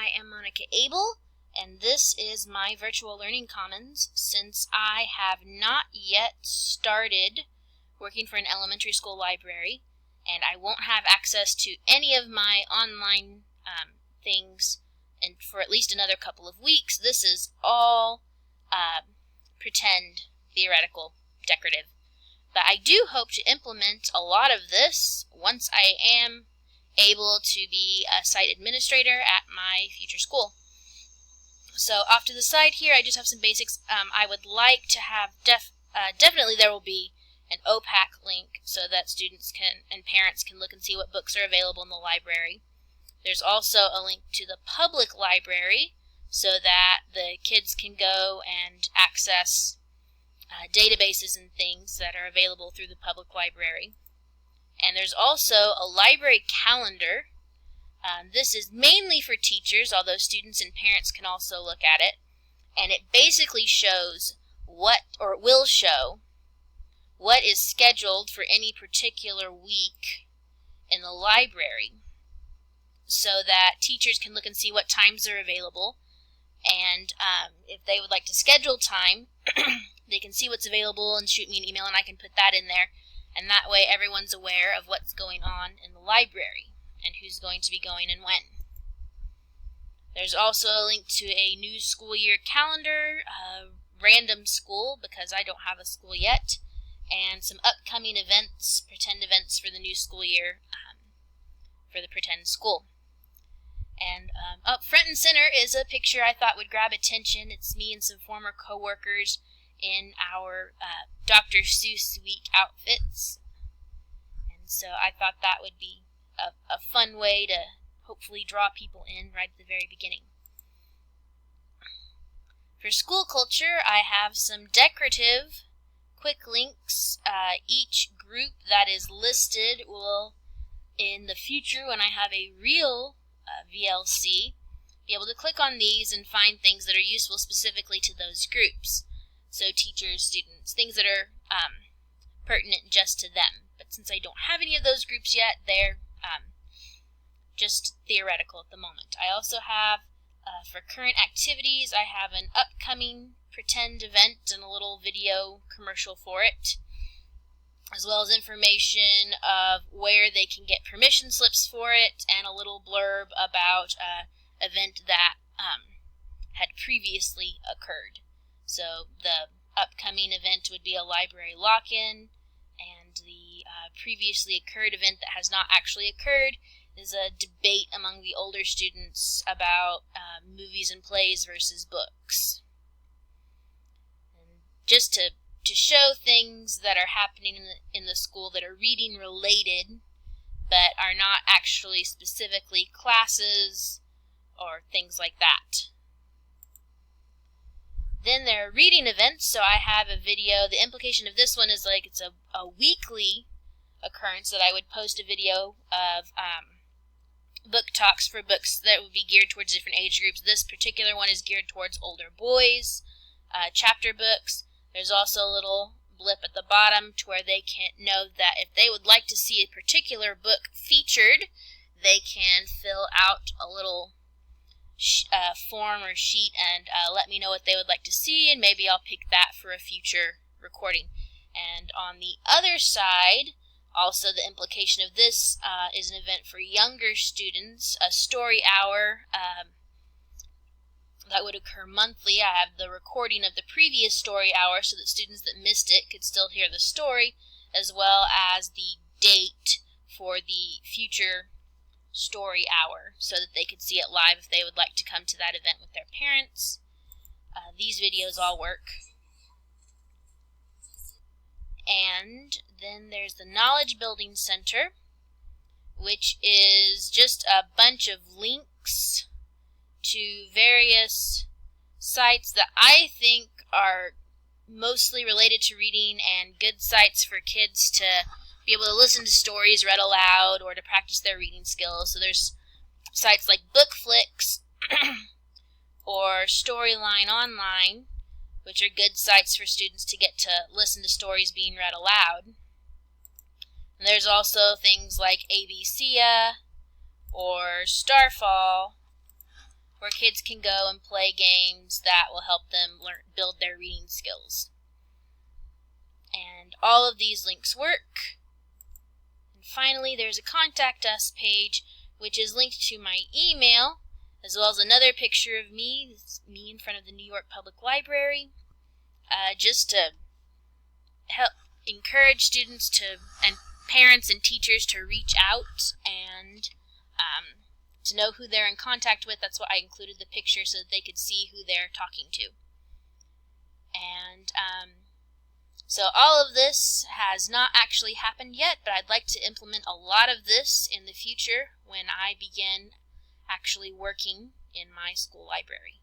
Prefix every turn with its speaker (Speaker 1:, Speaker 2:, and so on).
Speaker 1: I am Monica Abel, and this is my Virtual Learning Commons. Since I have not yet started working for an elementary school library, and I won't have access to any of my online things and for at least another couple of weeks, this is all pretend, theoretical, decorative. But I do hope to implement a lot of this once I am able to be a site administrator at my future school. So off to the side here, I just have some basics. I would like to have definitely there will be an OPAC link so that students and parents can look and see what books are available in the library. There's also a link to the public library so that the kids can go and access databases and things that are available through the public library. And there's also a library calendar. This is mainly for teachers, although students and parents can also look at it. And it basically shows will show what is scheduled for any particular week in the library, so that teachers can look and see what times are available. And if they would like to schedule time, they can see what's available and shoot me an email, and I can put that in there. And that way everyone's aware of what's going on in the library and who's going to be going and when. There's also a link to a new school year calendar, random school because I don't have a school yet, and some upcoming events, pretend events for the new school year for the pretend school. And up front and center is a picture I thought would grab attention. It's me and some former co-workers in our Dr. Seuss Week outfits. And so I thought that would be a fun way to hopefully draw people in right at the very beginning. For school culture, I have some decorative quick links. Each group that is listed will, in the future, when I have a real VLC, be able to click on these and find things that are useful specifically to those groups. So teachers, students, things that are pertinent just to them. But since I don't have any of those groups yet, they're just theoretical at the moment. I also have, for current activities, I have an upcoming pretend event and a little video commercial for it, as well as information of where they can get permission slips for it, and a little blurb about an event that had previously occurred. So the upcoming event would be a library lock-in, and the previously occurred event that has not actually occurred is a debate among the older students about movies and plays versus books. And just to show things that are happening in the school that are reading related, but are not actually specifically classes or things like that. Then there are reading events, so I have a video. The implication of this one is like it's a weekly occurrence that I would post a video of book talks for books that would be geared towards different age groups. This particular one is geared towards older boys, chapter books. There's also a little blip at the bottom to where they can know that if they would like to see a particular book featured, they can fill out a little form or sheet and let me know what they would like to see, and maybe I'll pick that for a future recording. And on the other side, also the implication of this is an event for younger students, a story hour that would occur monthly. I have the recording of the previous story hour so that students that missed it could still hear the story, as well as the date for the future story hour so that they could see it live if they would like to come to that event with their parents. These videos all work. And then there's the Knowledge Building Center, which is just a bunch of links to various sites that I think are mostly related to reading and good sites for kids to be able to listen to stories read aloud or to practice their reading skills. So there's sites like Bookflix or Storyline Online, which are good sites for students to get to listen to stories being read aloud. And there's also things like ABCia or Starfall, where kids can go and play games that will help them build their reading skills. And all of these links work. And finally, there's a Contact Us page, which is linked to my email, as well as another picture of me. This is me in front of the New York Public Library, just to help encourage students and parents and teachers to reach out and to know who they're in contact with. That's why I included the picture, so that they could see who they're talking to. And so all of this has not actually happened yet, but I'd like to implement a lot of this in the future when I begin actually working in my school library.